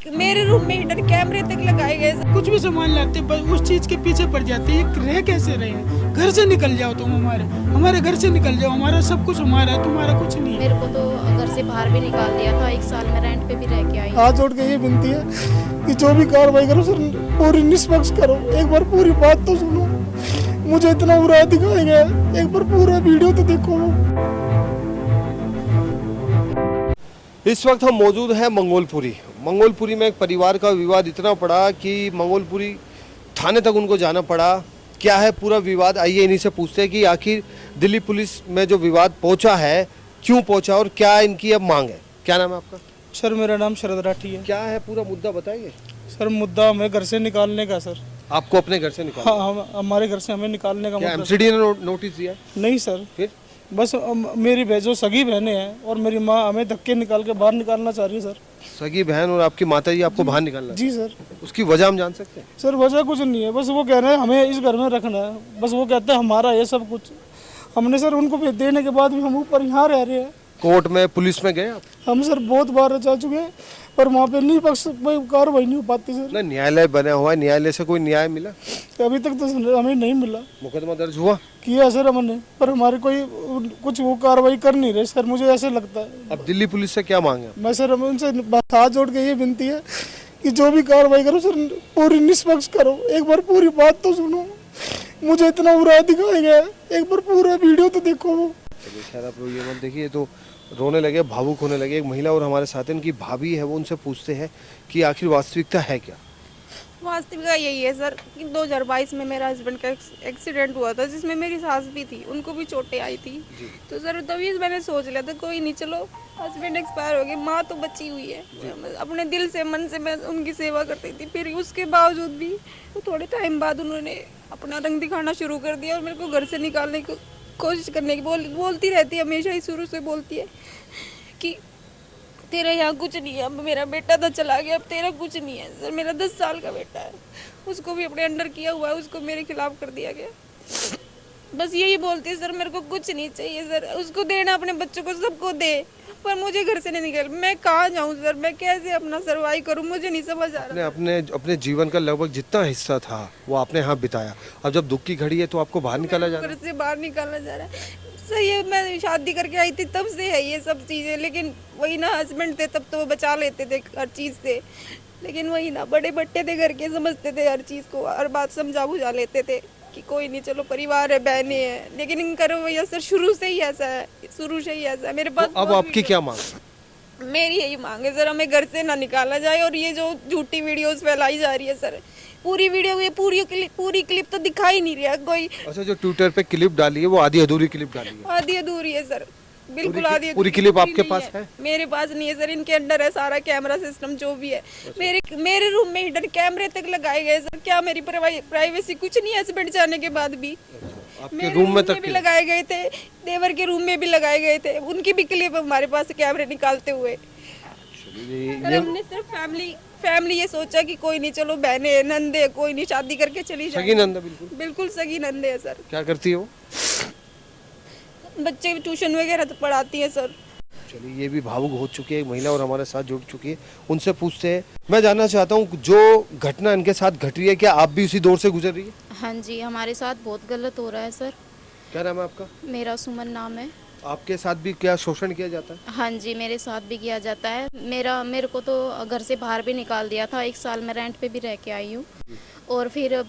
मेरे रूम में हिडन कैमरे तक लगाए गए। कुछ भी सामान लाते बस उस चीज के पीछे पड़ जाते हैं। रह कैसे रहे हैं? घर से निकल जाओ तुम, हमारे घर से निकल जाओ। हमारा सब कुछ हमारा है, तुम्हारा कुछ नहीं है। मेरे को तो घर से बाहर भी निकाल दिया था। 1 साल में रेंट पे भी रह के आई। हाथ जोड़ के ये विनती है कि जो भी कार्रवाई करो सर पूरी निष्पक्ष करो। एक बार पूरी बात तो सुनो। मुझे इतना बुरा दिखाया गया, एक बार पूरा वीडियो तो देखो। इस वक्त हम मौजूद हैं मंगोलपुरी में एक परिवार का विवाद इतना पड़ा कि मंगोलपुरी थाने तक उनको जाना पड़ा। क्या है पूरा विवाद, आइए इन्हीं से पूछते हैं कि आखिर दिल्ली पुलिस में जो विवाद पहुंचा है क्यों पहुंचा और क्या इनकी अब मांग है। क्या नाम है आपका? सर मेरा नाम शरद राठी है। क्या है पूरा मुद्दा बताइए। सर मुद्दा हमें घर से निकालने का सर। आपको अपने घर से निकालना? हाँ, हमारे घर से हमें निकालने का। क्या एमसीडी ने नोटिस दिया? नहीं सर, फिर बस मेरी जो सगी बहनें हैं और मेरी माँ हमें धक्के निकाल के बाहर निकालना चाह रही है सर। सगी बहन और आपकी माता जी आपको बाहर निकालना? जी सर। उसकी वजह हम जान सकते हैं? सर वजह कुछ नहीं है, बस वो कह रहे हैं हमें इस घर में रखना है। बस वो कहते हैं हमारा ये सब कुछ। हमने सर उनको देने के बाद भी हम ऊपर यहाँ रह रहे हैं। कोर्ट में पुलिस में गए आप? हम सर बहुत बार जा चुके हैं पर वहाँ पे नहीं पक्ष कार्रवाई नहीं हो पाती सर। ना न्यायालय बना हुआ है, न्यायालय से कोई न्याय मिला? अभी तक तो हमें नहीं मिला। मुकदमा दर्ज हुआ? किया सर हमने, पर हमारे कोई कुछ वो कार्रवाई कर नहीं रहे सर। मुझे ऐसे लगता है। अब दिल्ली पुलिस से क्या मांगे? मैं सर उनसे हाथ जोड़ के ये विनती है कि जो भी कार्रवाई करो सर पूरी निष्पक्ष करो। एक बार पूरी बात तो सुनो। मुझे इतना बुरा दिखाया गया, एक बार पूरा वीडियो तो देखो। चलिए खैर आप ये मत देखिए, तो रोने लगे, भावुक होने लगे। एक महिला और हमारे साथ इनकी भाभी है, वो उनसे पूछते हैं कि आखिर वास्तविकता है क्या। वास्तविकता यही है सर कि 2022 में मेरा हस्बैंड का एक्सीडेंट हुआ था जिसमें मेरी सास भी थी, उनको भी चोटें आई थी। तो सर तभी मैंने सोच लिया था कोई नहीं, चलो हस्बैंड एक्सपायर हो गए, माँ तो बची हुई है। अपने दिल से मन से मैं उनकी सेवा करती थी। फिर उसके बावजूद भी तो थोड़े टाइम बाद उन्होंने अपना रंग दिखाना शुरू कर दिया और मेरे को घर से निकालने की कोशिश करने की बोलती रहती है। हमेशा ही शुरू से बोलती है कि तेरा यहाँ कुछ नहीं है। अब मेरा बेटा तो चला गया, अब तेरा कुछ नहीं है। सर मेरा 10 साल का बेटा है, उसको भी अपने अंडर किया हुआ है, उसको मेरे खिलाफ कर दिया गया। बस यही बोलती है सर मेरे को कुछ नहीं चाहिए सर। उसको देना अपने बच्चों को, सबको दे, पर मुझे घर से नहीं निकल। मैं कहाँ जाऊँ सर, मैं कैसे अपना सर्वाइव करूँ, मुझे नहीं समझ आ रहा। अपने जीवन का लगभग जितना हिस्सा था वो आपने यहाँ बिताया। अब जब दुख की घड़ी है तो आपको बाहर निकाला जा रहा है? घर से बाहर निकाला जा रहा है। सही है, मैं शादी करके आई थी तब से है ये सब चीज़ें। लेकिन वही ना, हस्बैंड थे तब तो वो बचा लेते थे हर चीज़ से। लेकिन वही ना, बड़े बट्टे थे घर के, समझते थे हर चीज़ को, हर बात समझा बुझा लेते थे कि कोई नहीं, चलो परिवार है, बहनें हैं। लेकिन इनका रवैया सर शुरू से ही ऐसा है, शुरू से ही ऐसा है। मेरे पास तो अब आपकी क्या मांग? मेरी यही मांग है सर, हमें घर से ना निकाला जाए। और ये जो झूठी वीडियोस फैलाई जा रही है सर, पूरी वीडियो, ये पूरी क्लिप तो दिखा ही नहीं रहा कोई। अच्छा, जो ट्विटर पे क्लिप डाली है वो आधी अधूरी क्लिप डाली है? आधी अधूरी है सर, बिल्कुल आधी अधूरी। पूरी क्लिप आपके पास है? मेरे पास नहीं है सर, इनके अंडर है सारा कैमरा सिस्टम जो भी है। मेरे रूम में हिडन कैमरे तक लगाए गए सर। क्या मेरी प्राइवेसी कुछ नहीं है हस्बैंड जाने के बाद भी? आपके रूम में तक भी लगाए गए थे, देवर के रूम में भी लगाए गए थे, उनकी भी क्लिप हमारे पास कैमरे निकालते हुए। हमने सिर्फ फैमिली ये सोचा कि कोई नहीं, चलो बहने नंदे, कोई नहीं, शादी करके चली जाए। सगी नंदा? बिल्कुल सगी नंदे है सर। क्या करती है वो? बच्चे ट्यूशन वगैरह तो पढ़ाती है सर। चलिए, ये भी भावुक हो चुकी है एक महिला और हमारे साथ जुड़ चुकी है, उनसे पूछते हैं। मैं जानना चाहता हूँ जो घटना इनके साथ घट रही है, क्या आप भी उसी दौर से गुजर रही है? हाँ जी, हमारे साथ बहुत गलत हो रहा है सर। क्या नाम है आपका? मेरा सुमन नाम है। आपके साथ भी क्या शोषण किया जाता है? हाँ जी, मेरे साथ भी किया जाता है। मेरे को तो घर से बाहर भी निकाल दिया था। 1 साल में रेंट पे भी रह के आई हूँ। और फिर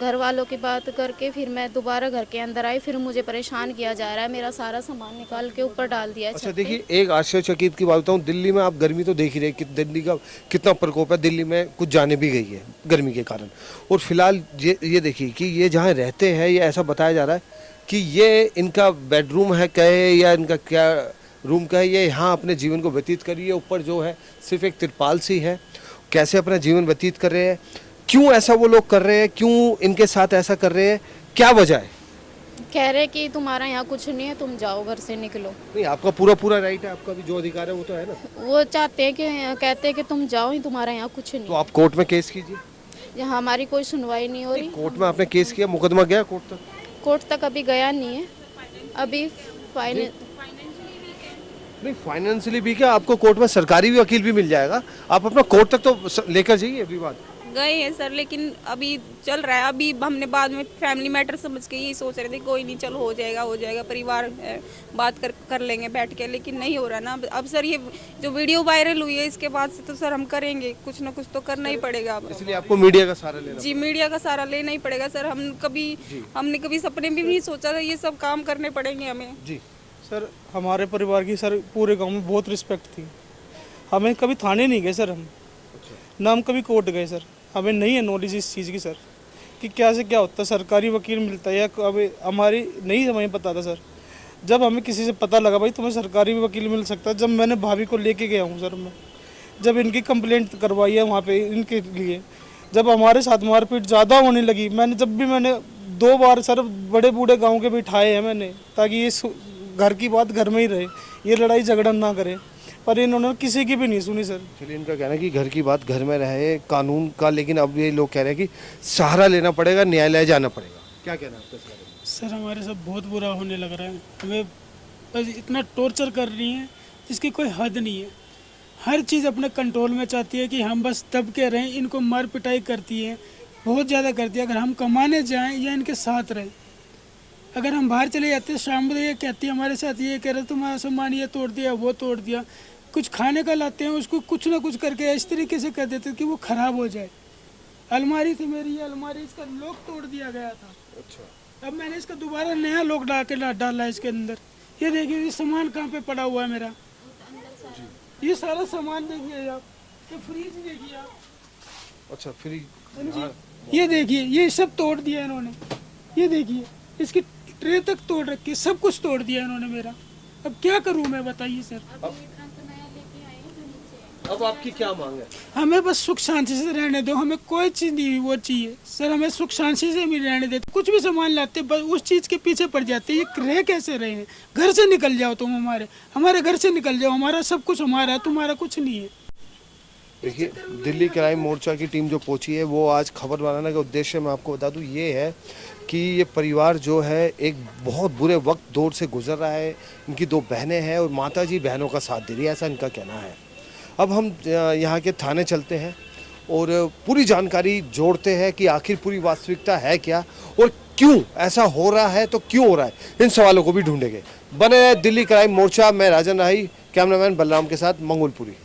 घर वालों की बात करके फिर मैं दोबारा घर के अंदर आई। फिर मुझे परेशान किया जा रहा है, मेरा सारा सामान निकाल के ऊपर डाल दिया। अच्छा देखिए, एक आश्चर्यचकित की बात बताऊँ, दिल्ली में आप गर्मी तो देख ही रहे कि दिल्ली का कितना प्रकोप है। दिल्ली में कुछ जाने भी गई है गर्मी के कारण। और फिलहाल ये देखिए कि ये जहाँ रहते हैं, ये ऐसा बताया जा रहा है कि ये इनका बेडरूम है कहे या इनका क्या रूम का है, ये यहाँ अपने जीवन को व्यतीत करिए। ऊपर जो है सिर्फ एक तिरपाल सी है। कैसे अपना जीवन व्यतीत कर रहे हैं, क्यों ऐसा वो लोग कर रहे हैं, क्यों इनके साथ ऐसा कर रहे हैं, क्या वजह है? कह रहे कि तुम्हारा यहाँ कुछ नहीं है, तुम जाओ, घर से निकलो। नहीं, आपका पूरा राइट है, आपका भी जो अधिकार है वो तो है ना। वो चाहते हैं कि, कहते हैं कि तुम जाओ ही, तुम्हारा यहाँ कुछ नहीं। तो आप कोर्ट में केस कीजिए। यहाँ हमारी कोई सुनवाई नहीं हो रही। कोर्ट में आपने केस किया, मुकदमा गया कोर्ट तक? कोर्ट तक अभी गया नहीं है। अभी नहीं, फाइनेंशियली भी क्या, आपको कोर्ट में सरकारी भी वकील भी मिल जाएगा, आप अपना कोर्ट तक तो लेकर जाइए विवाद। गए हैं सर, लेकिन अभी चल रहा है। अभी हमने बाद में फैमिली मैटर समझ के यही सोच रहे थे कोई नहीं, चलो हो जाएगा, परिवार है, बात कर लेंगे बैठ के, लेकिन नहीं हो रहा ना। अब सर ये जो वीडियो वायरल हुई है इसके बाद से तो सर हम करेंगे, कुछ ना कुछ तो करना ही पड़ेगा अब। इसलिए आपको मीडिया का सहारा लेना जी, मीडिया का सहारा लेना ही पड़ेगा सर। हमने कभी सपने में भी नहीं सोचा था ये सब काम करने पड़ेंगे हमें। जी। सर हमारे परिवार की सर पूरे गांव में बहुत रिस्पेक्ट थी। हमें कभी थाने नहीं गए सर हम, ना हम कभी कोर्ट गए सर। हमें नहीं है नॉलेज इस चीज़ की सर कि क्या से क्या होता है, सरकारी वकील मिलता है या अभी हमारी नहीं हमें पता था सर। जब हमें किसी से पता लगा भाई तुम्हें सरकारी वकील मिल सकता है, जब मैंने भाभी को लेके गया हूँ सर मैं, जब इनकी कंप्लेंट करवाई है वहाँ पे इनके लिए, जब हमारे साथ मारपीट ज़्यादा होने लगी, मैंने 2 बार सर बड़े बूढ़े गाँव के बिठाए हैं मैंने, ताकि ये घर की बात घर में ही रहे, ये लड़ाई झगड़ा ना करे, पर इन्होंने किसी की भी नहीं सुनी सर। चलिए, इनका कहना है कि घर की बात घर में रहे कानून का, लेकिन अब ये लोग कह रहे हैं कि सहारा लेना पड़ेगा, न्यायालय जाना पड़ेगा। क्या कहना है आपका इस बारे में? सर हमारे साथ बहुत बुरा होने लग रहा है, हमें बस इतना टॉर्चर कर रही हैं जिसकी कोई हद नहीं है। हर चीज़ अपने कंट्रोल में चाहती है कि हम बस दब के रहें, इनको मार पिटाई करती है, बहुत ज़्यादा करती है। अगर हम कमाने जाएं या इनके साथ रहें, अगर हम बाहर चले जाते शाम को ये कहती है हमारे साथ, ये कह रहे तुम्हारा सामान ये तोड़ दिया वो तोड़ दिया, कुछ खाने का लाते हैं उसको कुछ ना कुछ करके इस तरीके से कर देते कि वो ख़राब हो जाए। अलमारी थी मेरी, ये अलमारी इसका लॉक तोड़ दिया गया था। अच्छा। अब मैंने इसका दोबारा नया लॉक डाला इसके अंदर। ये देखिए ये सामान कहाँ पे पड़ा हुआ है मेरा, ये सारा सामान देखिए आप, ये फ्रीज देखिए आप। अच्छा, फ्रीज, ये देखिए ये सब तोड़ दिया इन्होंने, ये देखिए इसकी ट्रे तक तोड़ रखी है, सब कुछ तोड़ दिया इन्होंने मेरा। अब क्या करूं मैं, बताइए सर। अब आपकी क्या मांग है? हमें बस सुख शांति से रहने दो, हमें कोई चीज़ नहीं वो चाहिए सर, हमें सुख शांति से भी रहने देते। कुछ भी सामान लाते बस उस चीज़ के पीछे पड़ जाते, ये रह कैसे रहे हैं। घर से निकल जाओ तुम, हमारे घर से निकल जाओ, हमारा सब कुछ हमारा है, तुम्हारा कुछ नहीं है। देखिए, दिल्ली क्राइम मोर्चा की टीम जो पहुंची है वो आज खबर बनाने का उद्देश्य मैं आपको बता दूं ये है कि ये परिवार जो है एक बहुत बुरे वक्त दौर से गुजर रहा है। इनकी 2 बहनें हैं और माताजी बहनों का साथ दे रही है, ऐसा इनका कहना है। अब हम यहाँ के थाने चलते हैं और पूरी जानकारी जोड़ते हैं कि आखिर पूरी वास्तविकता है क्या और क्यों ऐसा हो रहा है, तो क्यों हो रहा है, इन सवालों को भी ढूंढेंगे। बने रहे दिल्ली क्राइम मोर्चा। मैं राजन राही, कैमरामैन बलराम के साथ, मंगोलपुरी।